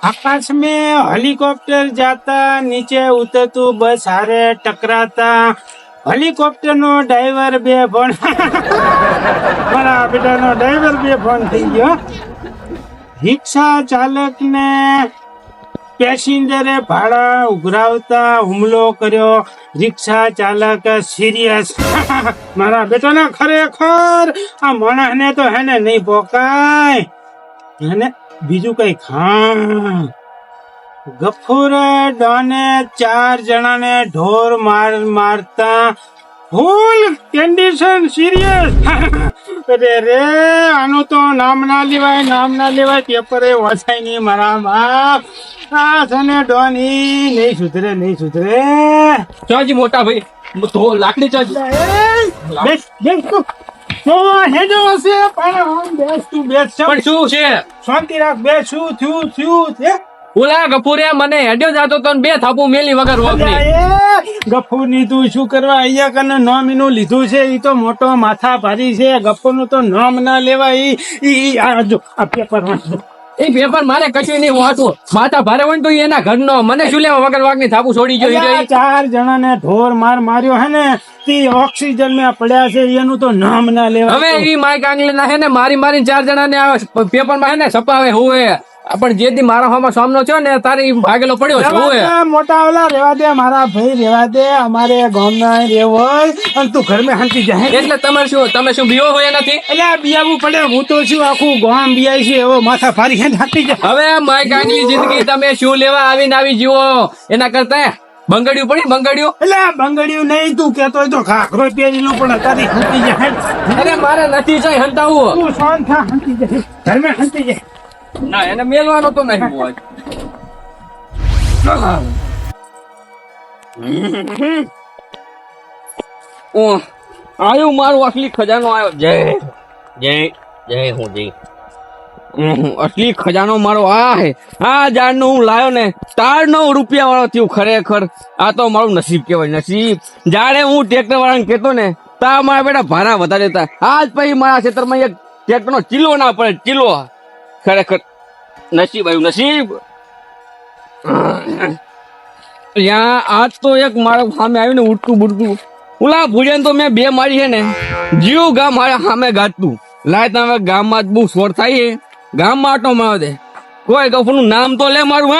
आकाश में हेलीकॉप्टर जाता नीचे उतरतू बस हारे टकराता हेलीकॉप्टर नो ड्राइवर बे फोन मारा बेटा नो ड्राइवर बे फोन थी गयो रिक्शा चालक ने पेसेंजरे भाड़ा उघरावता हुमलो कर्यो रिक्शा चालक सीरियस मारा बेटा ना खरेखर आ माणस ने तो है नहीं पोकाय है बीजू कई खा गफूर डॉने 4 जना ने ढोर मारता फूल कंडीशन सीरियस अरे रे आनु तो नाम ना लेवाय पेपर वाचाय नहीं मारा बाप आ सने डॉनी नहीं सुधरे चाजी मोटा भाई तो लाकड़ी चाजी बेस તો હેજો હશે પણ બેસ પણ શું છે શાંતિ રાખ બે શું થયું છે ઓલા ગફુરે મને હેડ્યો જાતો તો બે થાપુ મેલી વગર વગની ગફુર ની તું શું કરવા અહીંયા કને નોમીનું લીધું છે ઈ તો મોટો માથા ભારી છે ગફુર નું તો નામ ના લેવાય ઈ આ જો આ પેપર વાંચો એ પેપર મારે કશું નહીં વાંચવું માથા ભારે હોય તો એના ઘરનો મને શું લેવા વગર વાગની થાપુ છોડી ગયો 4 જણાને ઢોર માર્યો હે ને ઓક્સિજન માં પડ્યા છે એનું તો નામ ના લેવાય હવે ઈ માઈક આંગલી ના હે ને મારી 4 જણાને પેપર માં હે ને છપાવે હોય પણ જે દી મારા હામાં સામનો છે ને તારી ભાગેલો પડ્યો છે હોય મોટા ઓલા રેવા દે મારા ભાઈ રેવા દે અમારે ગામના રેવો અને તું ઘર માં શાંતિ જાય એટલે તમે શું બીવો હોય નથી એટલે બિયાવું પડે હું તો શું આખું ગામ બિયાય છે એવો માથા ફારી હે શાંતિ જાય હવે માઈક આંગલી જિંદગી તમે શું લેવા આવી જીવો એના કરતા બંગડિયું પડી બંગડિયું એટલે બંગડિયું નહીં તું કેતો હોય તો ખાખરો પહેરી લો પણ તારી શાંતિ જાય અરે મારે નથી જાય હંતાવું તું શાંત થા શાંતિ જાય ઘર માં શાંતિ જાય ના એને મેલવાનો તો નહીં હોય આયો મારો અસલી ખજાનો આવ્યો જય હું અસલી ખજાનો મારો આ હે આ જાણ નો હું લાયો ને 4 વાળો થયું ખરેખર આ તો મારું નસીબ કેવાય નસીબ જાણે હું ટ્રેક્ટર વાળાને કેતો ને તા મારા બેટા ભાડા વધારે દેતા આજ પછી મારા ક્ષેત્રમાં એક ટ્રેક્ટર નો ચીલો ના પડે ચીલો ખરેખર નસીબ આવ્યું નસીબ આજ તો એક મારા સામે આવ્યું ને ઉડતું બુડતું ઓલા ભૂજન તો મેં 2 મારી છે ને જીવ ગામ મારા સામે ગાતું લાય તમે ગામમાં બહુ શોર થાય ગામમાં આટો મારો દે કોઈ ગફુર નું નામ તો લે મારું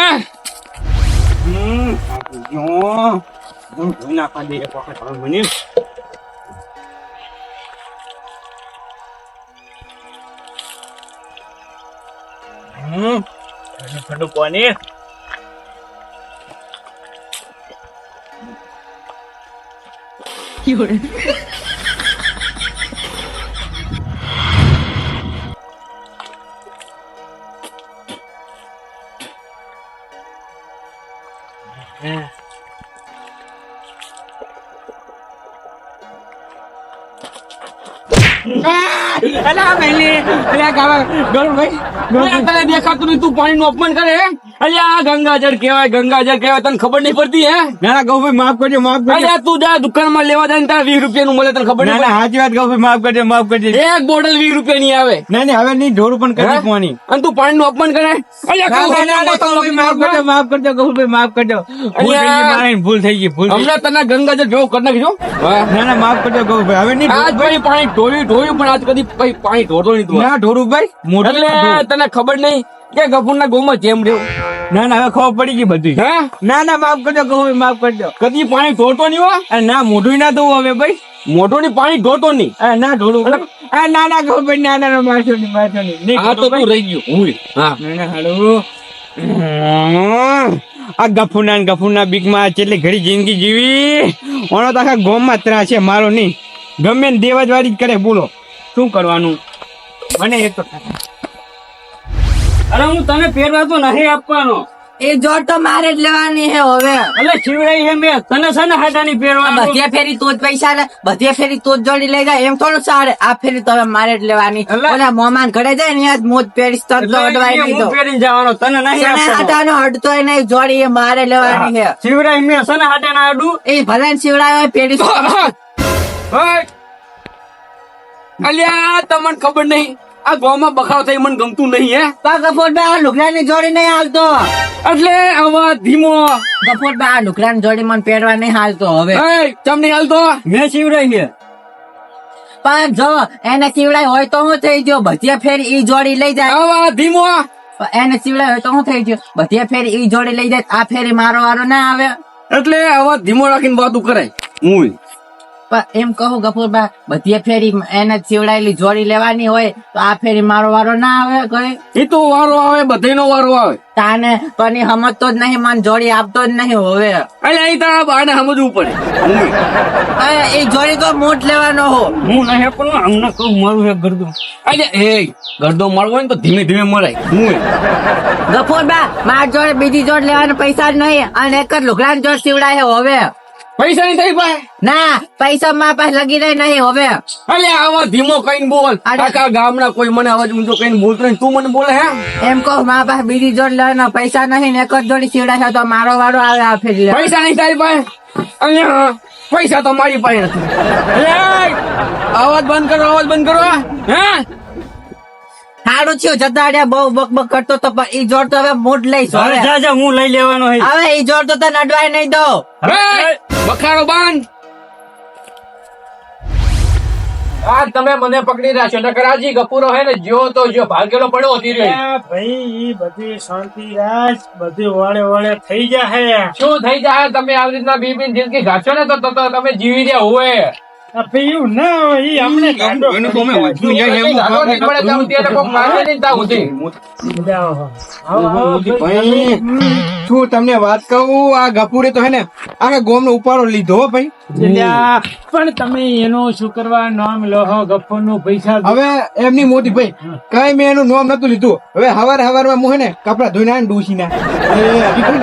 ઠંડુ પાણી દેખાતું નહીં તું પાણી નું અપમાન કરે અલ્યા ગંગાજળ કેવાય તને ખબર નહીં પડતી હે ના ગૌભાઈ માફ કરજો તું જા દુકાન માં લેવા જાય તારે 20 રૂપિયા નું મળે તને ખબર નહીં સાચી વાત ગૌભાઈ માફ કરજો એક બોટલ 20 રૂપિયા ની આવે નહીં હવે નહીં ઢોર પણ કરી પાણી અને તું પાણી નું અપમાન કરે માફ કરજો ગૌભાઈ માફ કરજો ભૂલ થઈ ગઈ હમણાં તને ગંગાજળ ભેગો કરી નાખજો ના માફ કરજો ગૌભાઈ હવે નહીં આજ ભાઈ પાણી ઢોળ્યું પણ આજ કદી પાણી ઢોળતો નહીં ના ઢોરું ભાઈ એટલે તને ખબર નહીં કે ગફુર ના ગોમાં જેમ રહ્યું ના હવે ખબર પડી ગઈ બધી હા ના માફ કરજો ગૌભાઈ માફ કરજો કદી પાણી ઢોળતો નહીં હોય ના મોઢું ના દઉં હવે ભાઈ મોઢું ની પાણી ઢોળતો નહીં ના ઢોળું ના ગૌભાઈ ના મારશો નહીં આ તો તું રહી ગયું હું હા આ ગફુરના બીકમાં કેટલી ઘડી જિંદગી જીવી ઓનો તો આખા ગોમમાં ત્રાસ છે મારો નહીં ગમે ને દેવાજવારી જ કરે બોલો શું કરવાનું મને એક તો અરે હું તને પહેરવા તો નહીં આપવાનો એ જોડ તો મારે જ લેવાની હે હવે એટલે શિવરાઈ હે મેં તને છે ને હાટાની પહેરવાનું બધે ફેરી તું જ પૈસા લે બધે ફેરી તું જ જોડી લઈ જાય એમ થોડું સારે આ ફેરી તો હવે મારે જ લેવાની એટલે- ઓલા મોમાન ઘરે જાય ને ત્યાં જ મોજ પહેરીશ તરત તો અડવાય નહીં હું તો પહેરીને જવાનો તને નહીં તને આપવાનો. હાટાનો અડતોય નહીં જોડી એ મારે લેવાની હે શિવરાઈ મેં છે ને હાટે ના આડું એ ભલે ને શિવડાય પહેરીશ હટ! અલ્યા તમને ખબર નહીં આ ગામમાં બખાવ થઈ મને ગમતું નહીં હે ગફોરબા આ લુગડાની જોડી નહીં હાલતો એટલે આવા ધીમો ગફોરબા આ લુગડાની જોડી મને પહેરવા નહીં હાલતો હવે એ ચમ નહીં હાલતો મેં શિવરાઈ છે પણ જો એને શિવડાય હોય તો હું થઈ ગયો બધે ફેરી ઈ જોડી લઈ જાય આવા ધીમો પણ એને શિવડાય હોય તો હું થઈ ગયો બધે ફેરી ઈ જોડી લઈ જાય આ ફેરી મારો વારો ના આવે એટલે આવા ધીમો રાખીને વાતું કરાય હું પણ એમ કહું ગફુરબા બધે ફેરી એને શિવડાયેલી જોડી લેવાની હોય તો આ ફેરી મારો વારો ના આવે કઈ એ તો વારો આવે બધાનો વારો આવે તાને પણ ઈ સમજતો જ નહીં મને જોડી આપતો જ નહીં હવે એટલે અહીં તારા બાને સમજવું પડે હવે એ જોડી તો મોટ લેવાનો હો હું નહીં પણ હમણાં કહું મારું હે ગરદો એટલે એ ગરદો મળવો હોય ને તો ધીમે ધીમે મળાય હું ગફુરબા માર જોડે બીજી જોડ લેવાના પૈસા જ નહીં અને એક જ લુગડાની જોડ શિવડાય હવે પૈસા નહીં થઈ પાય ના પૈસા મારા પાસે લગી રહી નહીં હવે એટલે આવા ધીમો કઈને બોલ આખા ગામના કોઈ મને અવાજ ઊંચો કઈને બોલતો નહીં તું મને બોલે હે એમ કહું મારા પાસે બીજી જોડ લેવાના પૈસા નહીં ને એક જ જોડી શિવડાય તો મારો વારો આવે આ ફેરી લે પૈસા નહીં તારી પાસે અહીંયા પૈસા તો મારી પાસે નથી અવાજ બંધ કરો અવાજ બંધ કરો હે સારું થયું જતાડ્યા બહુ બકબક કરતો તો પણ ઈ જોડ તો હવે મૂડ લઈશ હવે જા હું લઈ લેવાનો હવે ઈ જોડ તો તને અડવાય નહીં દો બખાડો બાંધ આ તમે મને પકડી રાખ્યો નકર આજી ગપુરો હે ને જો તો જો ભાગેલો પડ્યો હતી રે ભાઈ ઈ બધી શાંતિ રાખ બધી વળે વળે થઈ જાય શું થઈ જાય તમે આવી રીતના બીબીની જિંદગી ગાંચો ને તો તમે જીવી રહ્યા હોય ભાઈ એવું ના હોય ઈ અમને ગાંડો શું તમને વાત કહું આ ગપુરે તો હે ને આખા ગોમ નો ઉપાડો લીધો હો ભાઈ અલ્યા, પણ તમે એનું શું કરવા નામ લોહો ગફ્ફર નું પૈસા હવે એમની મોટી ભાઈ કઈ મેં એનું નામ નતું લીધું હવે હવાર માં હું હે ને કપડા ધોઈને આવીને ડૂસી ના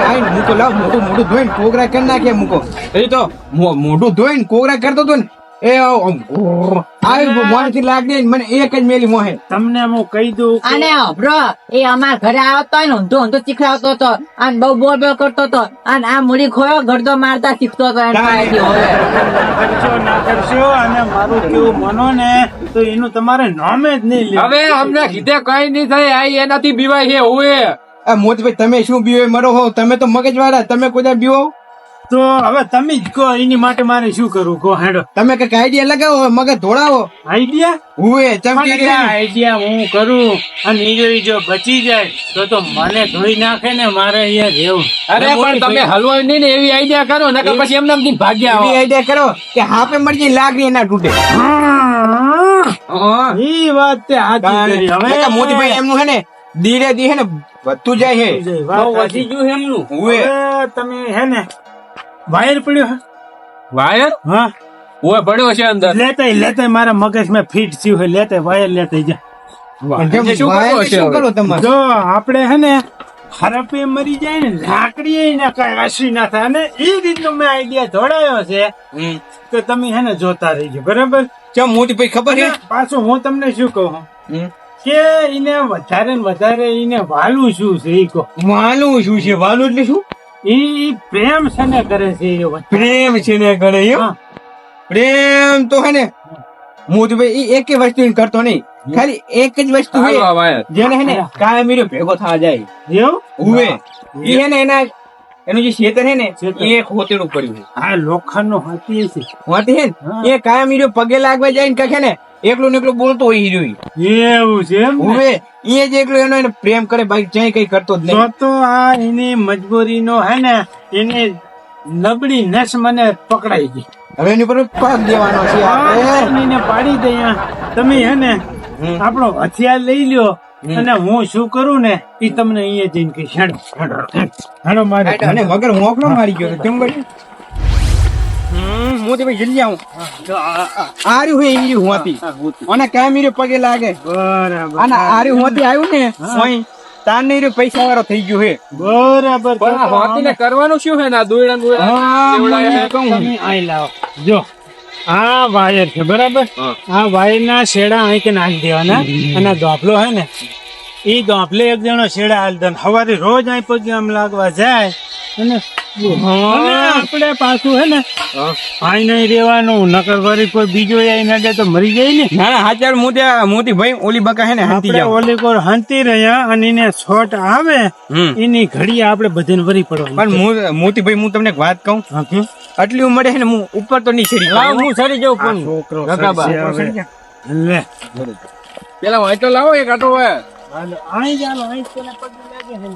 આવીને મૂકો લાવ મોઢું ધોઈને કોગરા કરી નાખે મૂકો એ તો મોઢું ધોઈને કોગરા કરતો હતો ને એ આવી મોનથી લાગી મને એક જ મેલી મોહે તમને હું કહી દઉં કે અને બ્રો એ અમાર ઘરે આવતો હોય ને ઊંધો ઊંધો ચીખડાવતો હતો અને બહુ બોલ બોલ કરતો હતો અને આ મૂડી ખોયો ગરદો મારતા શીખતો હતો એના પાસેથી હવે કરશો ના કરશો અને મારું કેવું માનો ને તો એનું તમારે નામે જ નહીં લેવું. હવે અમને કીધે કઈ નહીં થાય આ એનાથી બીવાય છે હોય આ મોતી ભાઈ તમે શું બીવે મરો હો તમે તો મગજ વાળા તમે કોઈ બીવો તો હવે તમે જ કહો એની માટે મારે શું કરવું કહો હેડો તમે કઈક આઈડિયા લગાવો મગજ ધોળાવો આઈડિયા હુએ ચમકી આઈડિયા હું કરું અને ઈ જો બચી જાય તો મને ધોઈ નાખે ને મારે અહીંયા રહેવું. અરે પણ તમે હલવાય નહીં ને એવી આઈડિયા કરો નકર પછી એમને એમથી ભાગ્યા આવો. આઈડિયા કરો કે હાપે મરી જાય લાગણી ના તૂટે ઈ વાત તે હાચી કરી. હવે મોતી ભાઈ એમનું હે ને ધીરે ધીરે હે ને વધતું જાય હે વાત બહુ સાચી. વધી ગયું છે એમનું હુએ હવે તમે હે ને વાયર પડ્યો હે? વાયર હા ઓય પડ્યો છે અંદર લેતાય મારા મગજ માં ફીટ થયું હોય લેતાય વાયર લેતાય જા. પણ શું વાયર કરવું છે શું હવે? કરો તમારે જો આપણે હે ને હરપે મરી જાય ને લાકડી ને કઈ અસરી ના થાય અને એ રીતનો મેં આઈડિયા જોડાયો છે તો તમે હે ને જોતા રહીજો બરાબર. ચમ મોતી ભાઈ ખબર છે અને પાછું હું તમને શું કહું કે એને વધારે ને વધારે એને વાલું શું છે ઈ કહો. વાલું શું છે વાલું એટલે શું ઈ પ્રેમ છે ને કરે છે એ વચ્ચે. પ્રેમ છે ને કરે એમ હા. પ્રેમ તો હે ને મોતીભાઈ એ એક વસ્તુ એને કરતો નહીં ખાલી એક જ વસ્તુ હાલો આ હે વાયર જેને હે ને કાયમી રહ્યો ભેગો થવા જાય એવું હુએ ઈ હે ને એનું જે ખેતર હે ને ખેતર. એ ખોતેડું પડ્યું છે આ લોખંડ નો હાથી છે હોતી હે હા. ને એ કાયમી રહ્યો પગે લાગવા જાય ને કખે ને એકલું ને એકલું બોલતો હોય હીરો એવું છે એમ ને? હુએ એ જ એકલો એનો એને પ્રેમ કરે બાકી ક્યાંય કઈ કરતો જ તો નહીં તો આ એની મજબૂરી નો હે ને એની નબળી નસ મને પકડાઈ ગઈ. હવે એની પર પગ દેવાનો છે આપણે એને પાડી દે તમે હે ને આપણો હથિયાર લઈ લ્યો અને હું શું કરું ને એ તમને અહીંયા જઈને કહીશ. હેડો મારે અને વગર મોકલો મારી ગયો તો કેમ કરી મોતી ભાઈ જલ્દી આવું આર્યું હે ઈરી હોતી અને કાયમી રહ્યો પગે લાગે બરાબર અને આર્યું હોતી આવ્યું ને ઓય તાર નહીં રે પૈસા વાળો થઈ ગયો હે બરાબર પણ આ હાથીને કરવાનું શું હે ને આ દોયડા તમે આઈ લાવો જો આ વાયર છે બરાબર આ વાયર ના શેડા અહીં કે નાખી દેવાના અને આ ધોપલો હે ને ઈ ધોપલે એક જણો શેડા હાલ દે સવારે રોજ અહીં પગે આમ લાગવા જાય અને આપણે પાછું હે ને અહીં નહીં રેવાનું નકર વળી કોઈ બીજો અહીં નડે તો મરી જાય ને ના ના હાચાર મોતી ભાઈ ઓલી બકા હે ને હાંતી આપણે જાવ ઓલી કોર હંતી રહ્યા અને એને છોટ આવે એની ઘડી આપણે બધાને વરી પડવાનું પણ મોતી ભાઈ હું તમને એક વાત કહું આટલી ઉંમરે છે ને હું ઉપર તો નહીં ચડી લાવ હું સરી જાઉં પણ છોકરો રકાબા. લે પેલા વાય તો લાવો એક આટો હોય અહીં ચાલો અહીં પેલા પગે લાગે છે ને.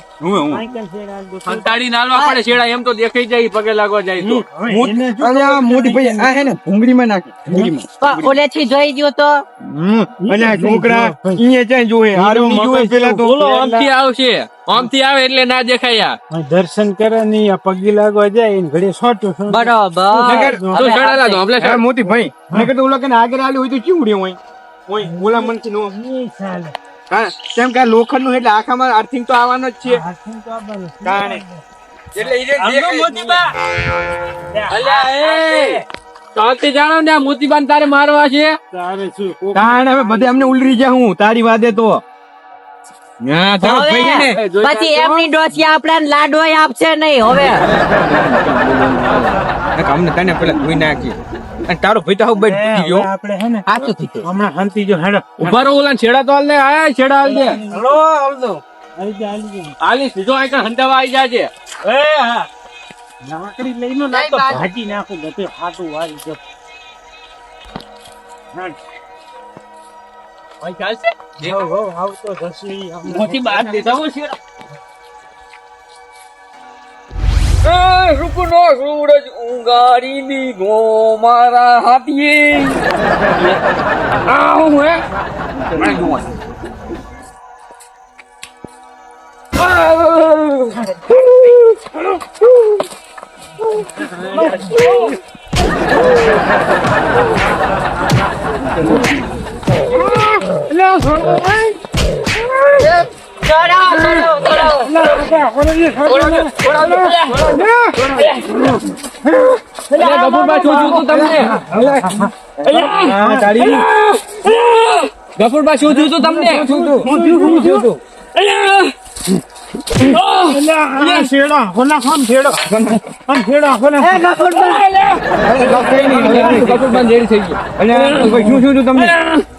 અહીં કન શેડા હાલ દો. સંતાડી નાલવા પડે શેડા એમ તો દેખાઈ જાય પગે લાગવા જાય તો હવે એને જો અરે આ મોતી ભાઈ આ હે ને ભૂંગળીમાં નાખી ભૂંગળીમાં ઓલેથી જોઈ ગયો તો અને આ છોકરા અહીંયા જાય જોવે હારું નહીં જોવે પેલા તો બોલો આમથી આવશે આમથી આવે એટલે ના દેખાયા અહીં દર્શન કરે નહીં આ પગે લાગવા જાય એને ઘડી છોટું છોટું. બરોબર તું ચડાલા તો આપણે આ મોતી ભાઈ નકર તો ઓલા કે આગળ આલી હોય તો ચીવડે હોય ઓલા મનથી નો એ ચાલે. હા કેમ કે લોખંડ નું એટલે આખામાં આર્થિંગ તો આવવાનો જ છે હાથથી તો આવવાનું છે. કારણે એટલે ઈ જે આમ તો દેખાય જ મોતીબા અલ્યા એ ચાલતી જાણો ને આ મોતીબાન તારે મારવા છે તારે શું નહીં. કારણે હવે બધે અમને ઉલરી જાય હું તારી વાદે તો હા તારો ભાઈ છે ને પછી એમની ડોસિયા આપણા લાડવા આપશે નહીં હવે અમને તને પેલા ધોઈ નાખી અને તારો ભાઈ તો હવે બધ હવે ગયો આપણે હે ને સાચું થયું હમણાં હંતી જો હેડો ઉભા રહો ઓલા છેડા તો હાલ ને આયા છેડા હાલ દે હલો આવજો આવી જા આવી જા. હાલી સીધો આઈ હંતાવા આવી જાજે એ હા લાકડી લઈને ના તો ભાજી નાખું બધું હાટું વાળી જો ભાઈ ચાલશે હો આવતો ધસી મોતી બાદ દેતા હો છેડા રૂપનો સૂરજ ઉંગારી દીધો મારા હાથીએ આ હું હે ગફુરબા શું થયું તું તમને શેડા હોના ખામ શેડો આમ શેડા હોના ગફુરબા જેડી થઈ ગયો અને ભાઈ શું થયું તું તમને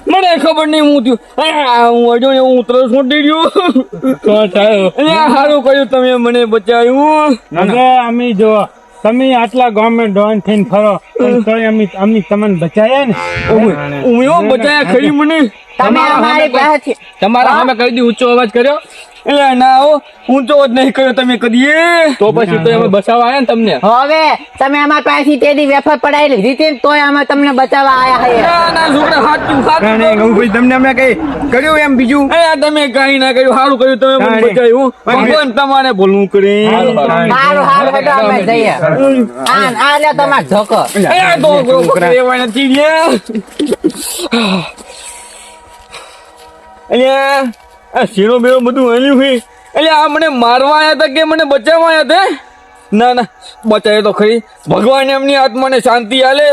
મને ખબર નહીં હું થયું હું અડ્યો ને હું ઉતરો છોડી ગયો સારું કર્યું તમે મને બચાવ્યું હવે અમે જો તમે આટલા ગવર્મેન્ટ ડોન થઈને ફરો પણ તોય અમે તમને બચાયા ને હું એવો બચાયા ખરી મને તમે અમારી પાસે તમારા સામે કરી દી ઊંચો અવાજ કર્યો એટલે ના હો ઊંચો જ નહીં કર્યો તમે કદી તો પછી તો અમે બચાવવા આવ્યા ને તમને હવે તમે અમારી પાસેથી તેની વેફર પડાવી લીધી હતી ને તોય અમે તમને બચાવવા આયા હે ના ના છોકરા સાચું કારણે સાચું ભાઈ તમને અમે કઈ કર્યું એમ બીજું તમે કઈ ના કર્યું સારું કર્યું તમે મને બચાવ્યું ભગવાન તમારે ભૂલવું કરે સારું સારું હેડો અમે જઈએ આ લે તમાર ધોકો રેવાય નથી ગયા અલ્યા આ શીરો બેરો બધું હલ્યું છે અલ્યા આ મને મારવા આવ્યા હતા કે મને બચાવવા આવ્યા હતા ના ના બચાવે તો ખરી ભગવાન એમની આત્માને શાંતિ આલે